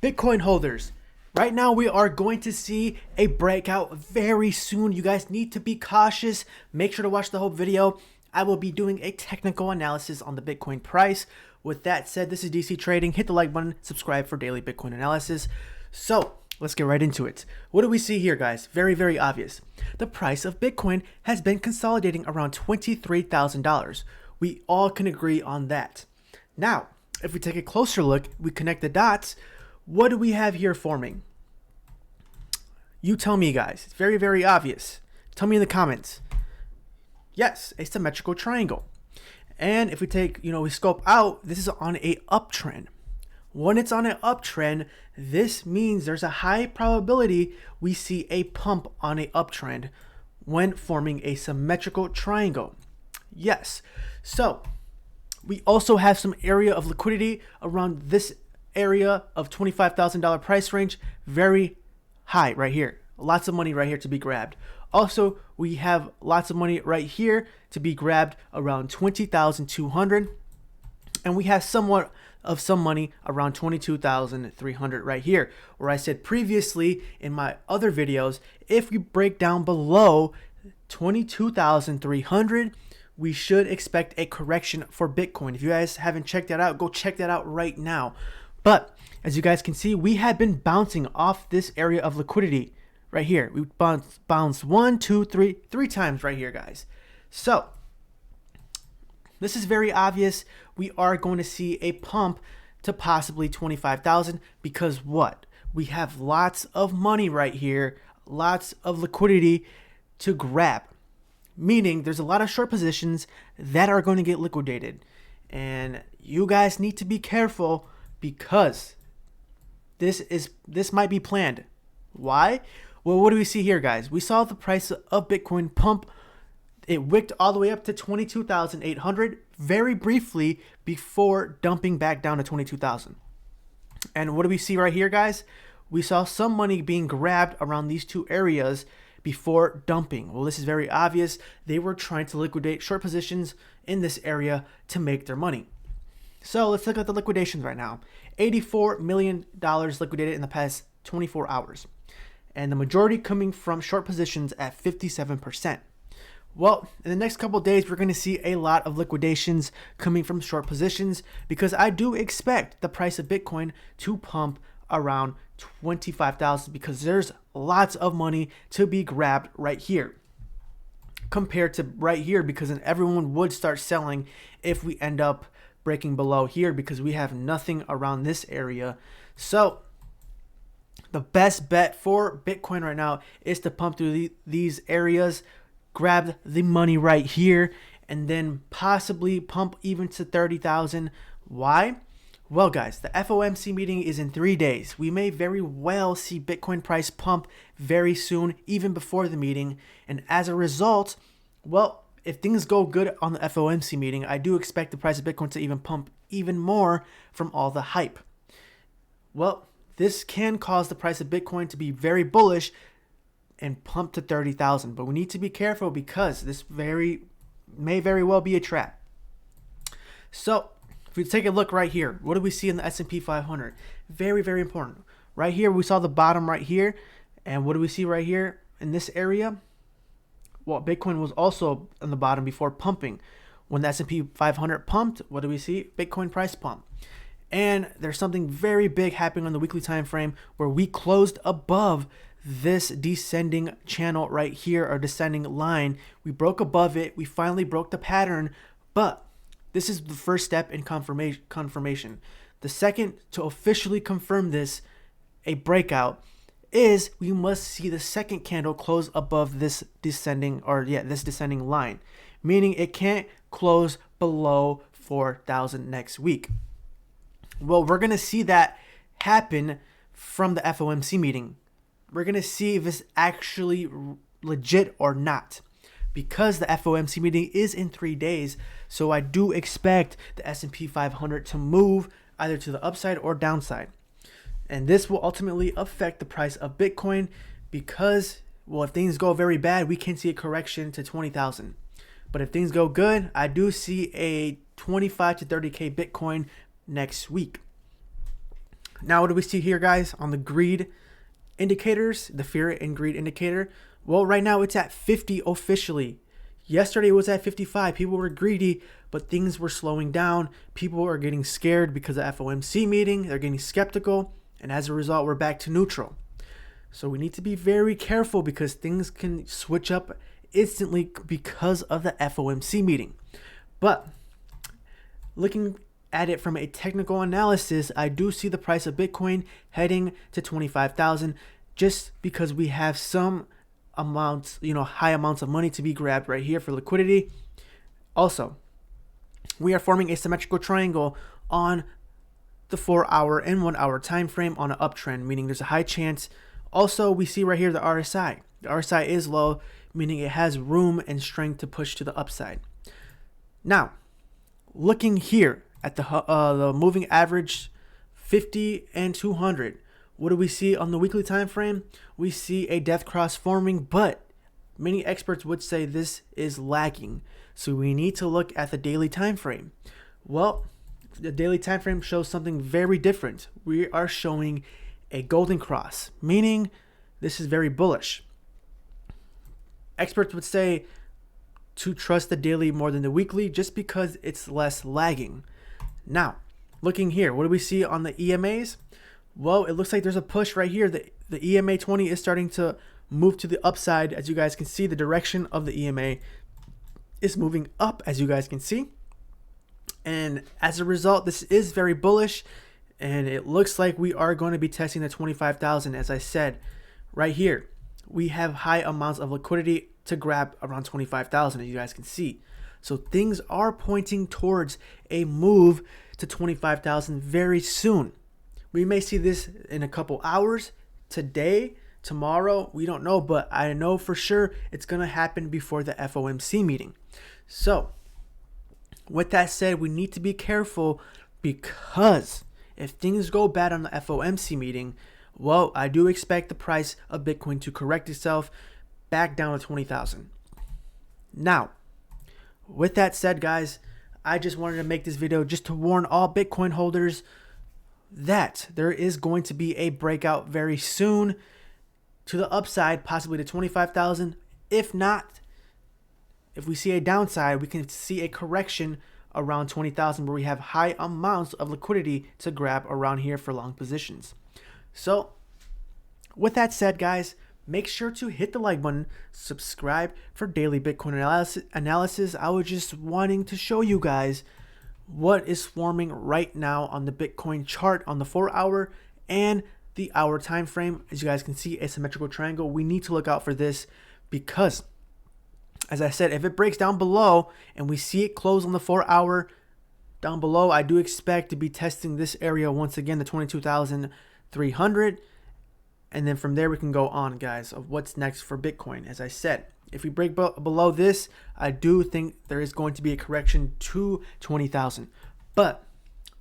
Bitcoin holders, right now we are going to see a breakout very soon. You guys need to be cautious. Make sure to watch the whole video. I will be doing a technical analysis on the Bitcoin price. With that said, this is DC Trading. Hit the like button, subscribe for daily Bitcoin analysis. So let's get right into it. What do we see here, guys? Very, very obvious. The price of Bitcoin has been consolidating around $23,000. We all can agree on that. Now, if we take a closer look, we connect the dots. What do we have here forming? You tell me, guys. It's very, very obvious. Tell me in the comments. Yes, a symmetrical triangle. And if we take, we scope out, this is on a uptrend. When it's on an uptrend, this means there's a high probability we see a pump on an uptrend when forming a symmetrical triangle. Yes. So we also have some area of liquidity around this area of $25,000 price range. Very high right here. Lots of money right here to be grabbed. Also, we have lots of money right here to be grabbed around 20,200, and we have somewhat of some money around 22,300 right here, where I said previously in my other videos, if we break down below 22,300, we should expect a correction for Bitcoin. If you guys haven't checked that out, go check that out right now. But as you guys can see, we have been bouncing off this area of liquidity right here. We bounced 1, 2, 3 times right here, guys. So this is very obvious. We are going to see a pump to possibly 25,000 because what? We have lots of money right here, lots of liquidity to grab. Meaning there's a lot of short positions that are going to get liquidated. And you guys need to be careful because this might be planned. Why? Well, what do we see here, guys? We saw the price of Bitcoin pump. It wicked all the way up to 22,800 very briefly before dumping back down to 22,000. And what do we see right here, guys? We saw some money being grabbed around these two areas before dumping. Well, this is very obvious. They were trying to liquidate short positions in this area to make their money. So let's look at the liquidations right now. $84 million liquidated in the past 24 hours. And the majority coming from short positions at 57%. Well, in the next couple of days, we're going to see a lot of liquidations coming from short positions because I do expect the price of Bitcoin to pump around 25,000 because there's lots of money to be grabbed right here compared to right here, because then everyone would start selling if we end up breaking below here because we have nothing around this area. So the best bet for Bitcoin right now is to pump through these areas, grab the money right here, and then possibly pump even to 30,000. Why? Well, guys, the FOMC meeting is in 3 days. We may very well see Bitcoin price pump very soon, even before the meeting. And as a result, well, if things go good on the FOMC meeting, I do expect the price of Bitcoin to even pump even more from all the hype. Well, this can cause the price of Bitcoin to be very bullish and pump to 30,000. But we need to be careful because this may very well be a trap. So if we take a look right here, what do we see in the S&P 500? Very, very important. Right here, we saw the bottom right here. And what do we see right here in this area? Well, Bitcoin was also on the bottom before pumping. When the S&P 500 pumped, what do we see? Bitcoin price pump. And there's something very big happening on the weekly time frame where we closed above this descending channel right here, or descending line. We broke above it. We finally broke the pattern, but this is the first step in confirmation. The second to officially confirm this, a breakout, is we must see the second candle close above this descending line, meaning it can't close below 4,000 next week. Well, we're going to see that happen from the FOMC meeting. We're going to see if it's actually legit or not, because the FOMC meeting is in 3 days. So I do expect the S&P 500 to move either to the upside or downside. And this will ultimately affect the price of Bitcoin because, well, if things go very bad, we can see a correction to 20,000. But if things go good, I do see a 25 to 30K Bitcoin next week. Now, what do we see here, guys, on the greed indicators, the fear and greed indicator? Well, right now it's at 50 officially. Yesterday it was at 55. People were greedy, but things were slowing down. People are getting scared because of the FOMC meeting. They're getting skeptical, and as a result, we're back to neutral. So we need to be very careful because things can switch up instantly because of the FOMC meeting. But looking at it from a technical analysis, I do see the price of Bitcoin heading to 25,000 just because we have some amounts, high amounts of money to be grabbed right here for liquidity. Also, we are forming a symmetrical triangle on the 4-hour and 1-hour time frame on an uptrend, meaning there's a high chance. Also, we see right here the RSI. The RSI is low, meaning it has room and strength to push to the upside. Now, looking here at the moving average 50 and 200, what do we see on the weekly time frame? We see a death cross forming, but many experts would say this is lagging. So we need to look at the daily time frame. Well, the daily time frame shows something very different. We are showing a golden cross, meaning this is very bullish. Experts would say to trust the daily more than the weekly just because it's less lagging. Now, looking here, what do we see on the EMAs? Well, it looks like there's a push right here. The EMA 20 is starting to move to the upside. As you guys can see, the direction of the EMA is moving up, as you guys can see. And as a result, this is very bullish. And it looks like we are going to be testing the 25,000. As I said, right here, we have high amounts of liquidity to grab around 25,000, as you guys can see. So things are pointing towards a move to 25,000 very soon. We may see this in a couple hours, today, tomorrow, we don't know, but I know for sure it's going to happen before the FOMC meeting. So with that said, we need to be careful because if things go bad on the FOMC meeting, well, I do expect the price of Bitcoin to correct itself back down to 20,000. Now, with that said, guys, I just wanted to make this video just to warn all Bitcoin holders that there is going to be a breakout very soon to the upside, possibly to 25,000. If not, if we see a downside, we can see a correction around 20,000 where we have high amounts of liquidity to grab around here for long positions. So with that said, guys, make sure to hit the like button, subscribe for daily Bitcoin analysis. I was just wanting to show you guys what is forming right now on the Bitcoin chart on the 4-hour and the hour time frame. As you guys can see, a symmetrical triangle. We need to look out for this because, as I said, if it breaks down below and we see it close on the 4-hour down below, I do expect to be testing this area once again, the 22,300. And then from there, we can go on, guys, of what's next for Bitcoin. As I said, if we break below this, I do think there is going to be a correction to 20,000. But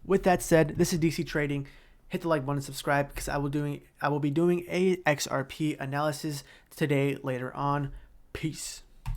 with that said, this is DC Trading. Hit the like button, subscribe, because I will be doing a XRP analysis today later on. Peace.